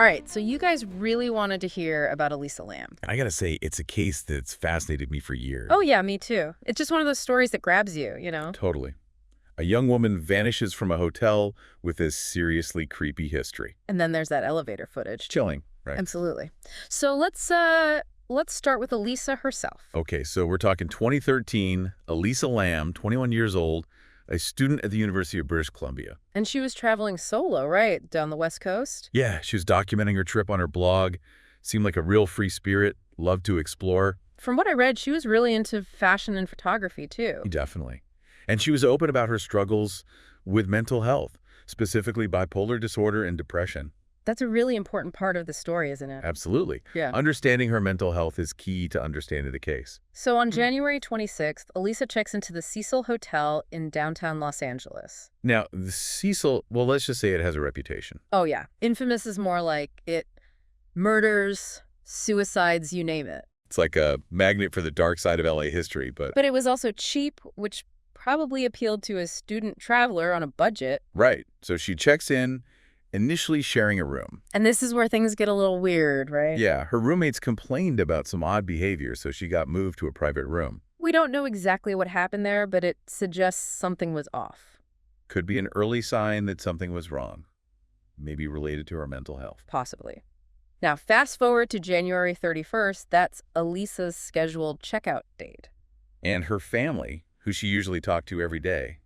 All right, so you guys really wanted to hear about Elisa Lam. I gotta say, it's a case that's fascinated me for years. Oh, yeah, me too. It's just one of those stories that grabs you, you know? Totally. A young woman vanishes from a hotel with a seriously creepy history. And then there's that elevator footage. Chilling, right? Absolutely. So let's start with Elisa herself. Okay, so we're talking 2013, Elisa Lam, 21 years old, a student at the University of British Columbia. And she was traveling solo, right, down the West Coast? Yeah, she was documenting her trip on her blog. Seemed like a real free spirit, loved to explore. From what I read, she was really into fashion and photography, too. Definitely. And she was open about her struggles with mental health, specifically bipolar disorder and depression. That's a really important part of the story, isn't it? Absolutely. Yeah. Understanding her mental health is key to understanding the case. So on January 26th, Elisa checks into the Cecil Hotel in downtown Los Angeles. Now, the Cecil, well, let's just say it has a reputation. Oh, yeah. Infamous is more like it murders, suicides, you name it. It's like a magnet for the dark side of LA history, but... But it was also cheap, which probably appealed to a student traveler on a budget. Right. So she checks in, initially sharing a room. And this is where things get a little weird, right? Yeah, her roommates complained about some odd behavior, so she got moved to a private room. We don't know exactly what happened there, but it suggests something was off. Could be an early sign that something was wrong, maybe related to her mental health. Possibly. Now, fast forward to January 31st, that's Elisa's scheduled checkout date. And her family, who she usually talked to every day,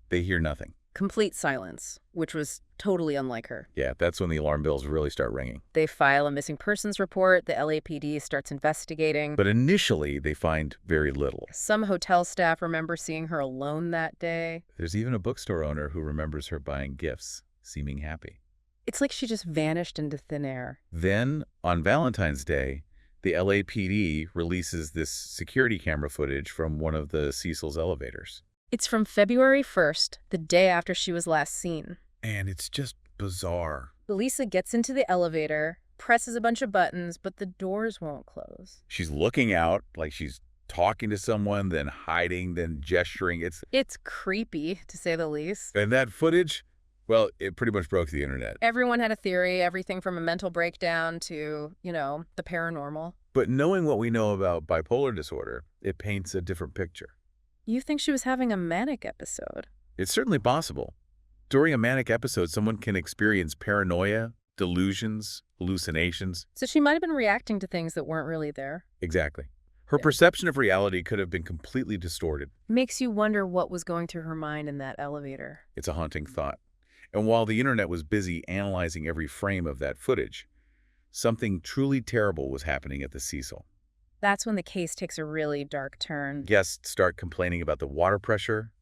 they hear nothing. Complete silence, which was totally unlike her. Yeah, that's when the alarm bells really start ringing. They file a missing persons report, the LAPD starts investigating. But initially, they find very little. Some hotel staff remember seeing her alone that day. There's even a bookstore owner who remembers her buying gifts, seeming happy. It's like she just vanished into thin air. Then, on Valentine's Day, the LAPD releases this security camera footage from one of the Cecil's elevators. It's from February 1st, the day after she was last seen. And it's just bizarre. Elisa gets into the elevator, presses a bunch of buttons, but the doors won't close. She's looking out like she's talking to someone, then hiding, then gesturing. It's creepy, to say the least. And that footage, well, it pretty much broke the internet. Everyone had a theory, everything from a mental breakdown to, the paranormal. But knowing what we know about bipolar disorder, it paints a different picture. You think she was having a manic episode? It's certainly possible. During a manic episode, someone can experience paranoia, delusions, hallucinations. So she might have been reacting to things that weren't really there. Exactly. Her perception of reality could have been completely distorted. Makes you wonder what was going through her mind in that elevator. It's a haunting thought. And while the internet was busy analyzing every frame of that footage, something truly terrible was happening at the Cecil. That's when the case takes a really dark turn. Guests start complaining about the water pressure,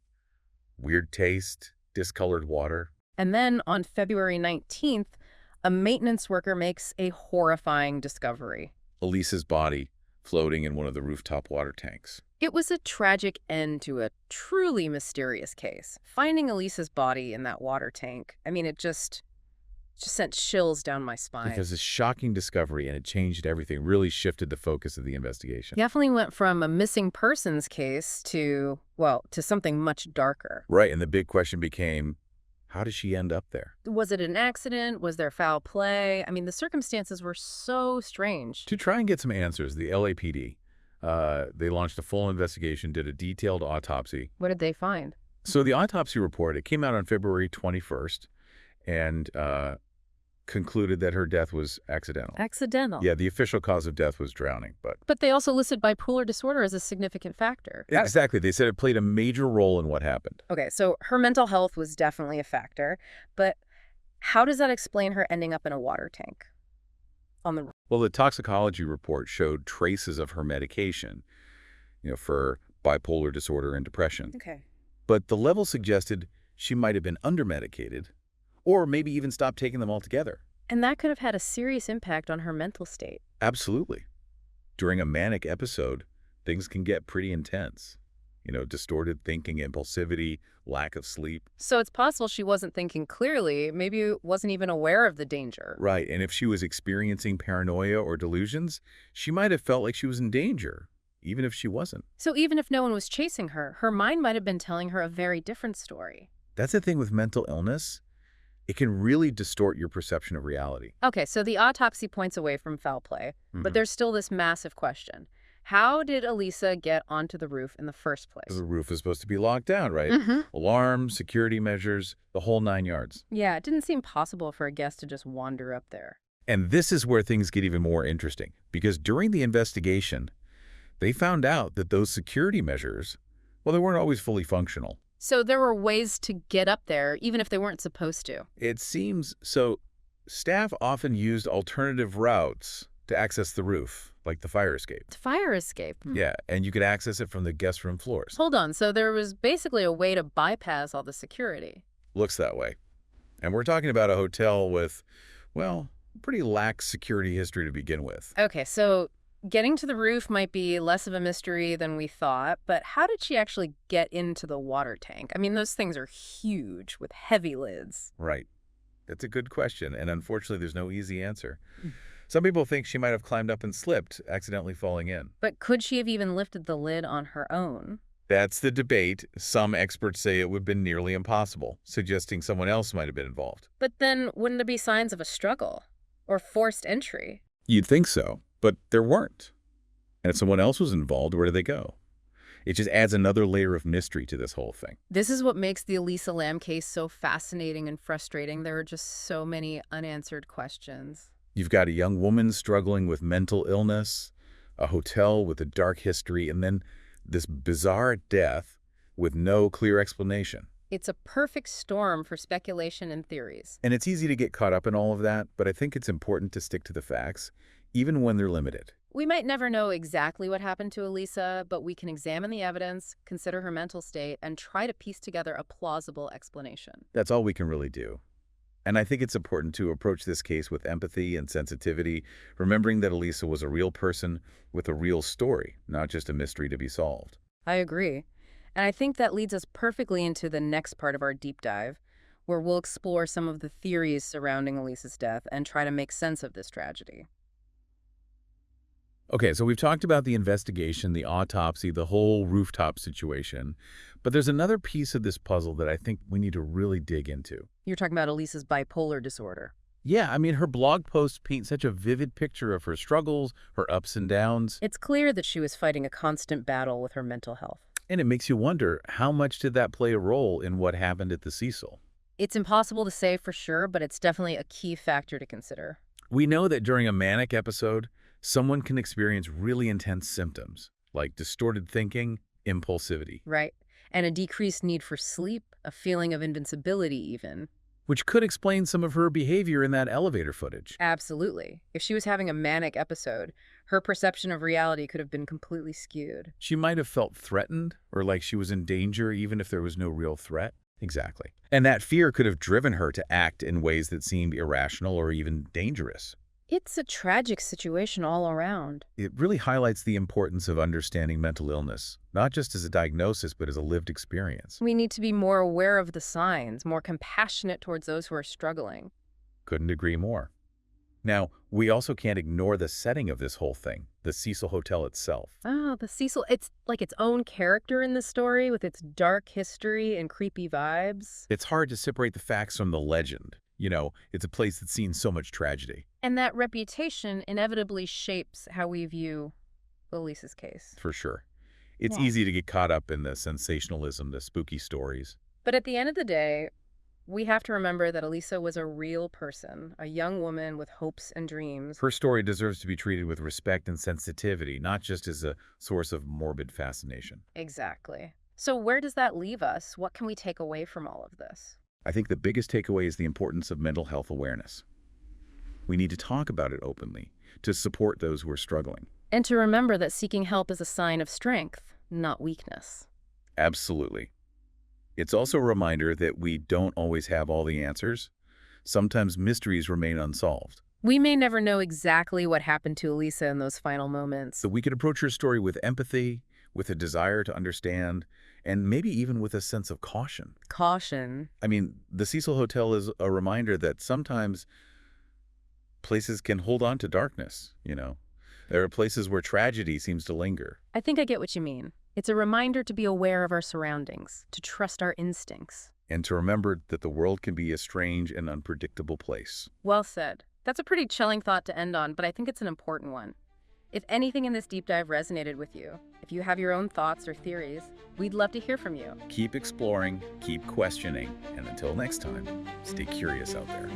weird taste, discolored water. And then on February 19th, a maintenance worker makes a horrifying discovery. Elisa's body floating in one of the rooftop water tanks. It was a tragic end to a truly mysterious case. Finding Elisa's body in that water tank, it just sent chills down my spine. Because this shocking discovery, and it changed everything, really shifted the focus of the investigation. Definitely went from a missing persons case to something much darker. Right, and the big question became, how did she end up there? Was it an accident? Was there foul play? The circumstances were so strange. To try and get some answers, the LAPD, they launched a full investigation, did a detailed autopsy. What did they find? So the autopsy report, it came out on February 21st, and concluded that her death was accidental. Accidental? Yeah, the official cause of death was drowning, but... But they also listed bipolar disorder as a significant factor. Exactly. They said it played a major role in what happened. Okay, so her mental health was definitely a factor, but how does that explain her ending up in a water tank? Well, the toxicology report showed traces of her medication, for bipolar disorder and depression. Okay. But the level suggested she might have been under-medicated, or maybe even stopped taking them altogether. And that could have had a serious impact on her mental state. Absolutely. During a manic episode, things can get pretty intense. Distorted thinking, impulsivity, lack of sleep. So it's possible she wasn't thinking clearly, maybe wasn't even aware of the danger. Right, and if she was experiencing paranoia or delusions, she might have felt like she was in danger, even if she wasn't. So even if no one was chasing her, her mind might have been telling her a very different story. That's the thing with mental illness. It can really distort your perception of reality. Okay, so the autopsy points away from foul play, but Mhm. there's still this massive question. How did Elisa get onto the roof in the first The place? roof is supposed to be locked down, right? Mm-hmm. Alarms, security measures, the whole 9 yards. Yeah, it didn't seem possible for a guest to just wander up there. And this is where things get even more interesting, because during the investigation, they found out that those security measures, well, they weren't always fully functional. So there were ways to get up there, even if they weren't supposed to. It seems so. Staff often used alternative routes to access the roof, like the fire escape. Fire escape. Yeah, and you could access it from the guest room floors. Hold on, so there was basically a way to bypass all the security. Looks that way. And we're talking about a hotel with, well, pretty lax security history to begin with. Okay, so getting to the roof might be less of a mystery than we thought, but how did she actually get into the water tank? I mean, those things are huge with heavy lids. Right. That's a good question, and unfortunately, there's no easy answer. Some people think she might have climbed up and slipped, accidentally falling in. But could she have even lifted the lid on her own? That's the debate. Some experts say it would have been nearly impossible, suggesting someone else might have been involved. But then wouldn't there be signs of a struggle or forced entry? You'd think so, but there weren't. And if someone else was involved, where did they go? It just adds another layer of mystery to this whole thing. This is what makes the Elisa Lam case so fascinating and frustrating. There are just so many unanswered questions. You've got a young woman struggling with mental illness, a hotel with a dark history, and then this bizarre death with no clear explanation. It's a perfect storm for speculation and theories. And it's easy to get caught up in all of that, but I think it's important to stick to the facts, even when they're limited. We might never know exactly what happened to Elisa, but we can examine the evidence, consider her mental state, and try to piece together a plausible explanation. That's all we can really do. And I think it's important to approach this case with empathy and sensitivity, remembering that Elisa was a real person with a real story, not just a mystery to be solved. I agree. And I think that leads us perfectly into the next part of our deep dive, where we'll explore some of the theories surrounding Elisa's death and try to make sense of this tragedy. Okay, so we've talked about the investigation, the autopsy, the whole rooftop situation, but there's another piece of this puzzle that I think we need to really dig into. You're talking about Elisa's bipolar disorder. Yeah, I mean, her blog posts paint such a vivid picture of her struggles, her ups and downs, It's clear that she was fighting a constant battle with her mental health. and it makes you wonder, how much did that play a role in what happened at the Cecil? It's impossible to say for sure, but it's definitely a key factor to consider. We know that during a manic episode, someone can experience really intense symptoms, like distorted thinking, impulsivity, Right. And a decreased need for sleep, a feeling of invincibility even. which could explain some of her behavior in that elevator footage. Absolutely. If she was having a manic episode, her perception of reality could have been completely skewed. She might have felt threatened or like she was in danger even if there was no real threat. Exactly. And that fear could have driven her to act in ways that seemed irrational or even dangerous. It's a tragic situation all around. It really highlights the importance of understanding mental illness, not just as a diagnosis, but as a lived experience. We need to be more aware of the signs, more compassionate towards those who are struggling. Couldn't agree more. Now, we also can't ignore the setting of this whole thing, the Cecil Hotel itself. Oh, the Cecil, it's like its own character in the story with its dark history and creepy vibes. It's hard to separate the facts from the legend. You know, it's a place that's seen so much tragedy. And that reputation inevitably shapes how we view Elisa's case. For sure. It's Yeah. easy to get caught up in the sensationalism, the spooky stories. But at the end of the day, we have to remember that Elisa was a real person, a young woman with hopes and dreams. Her story deserves to be treated with respect and sensitivity, not just as a source of morbid fascination. Exactly. So where does that leave us? What can we take away from all of this? I think the biggest takeaway is the importance of mental health awareness. We need to talk about it openly to support those who are struggling. And to remember that seeking help is a sign of strength, not weakness. Absolutely. It's also a reminder that we don't always have all the answers. Sometimes mysteries remain unsolved. We may never know exactly what happened to Elisa in those final moments. So we can approach her story with empathy, with a desire to understand, and maybe even with a sense of caution. Caution. I mean, the Cecil Hotel is a reminder that sometimes places can hold on to darkness, you know. There are places where tragedy seems to linger. I think I get what you mean. It's a reminder to be aware of our surroundings, to trust our instincts. and to remember that the world can be a strange and unpredictable place. Well said. That's a pretty chilling thought to end on, but I think it's an important one. If anything in this deep dive resonated with you, if you have your own thoughts or theories, we'd love to hear from you. Keep exploring, keep questioning, and until next time, stay curious out there.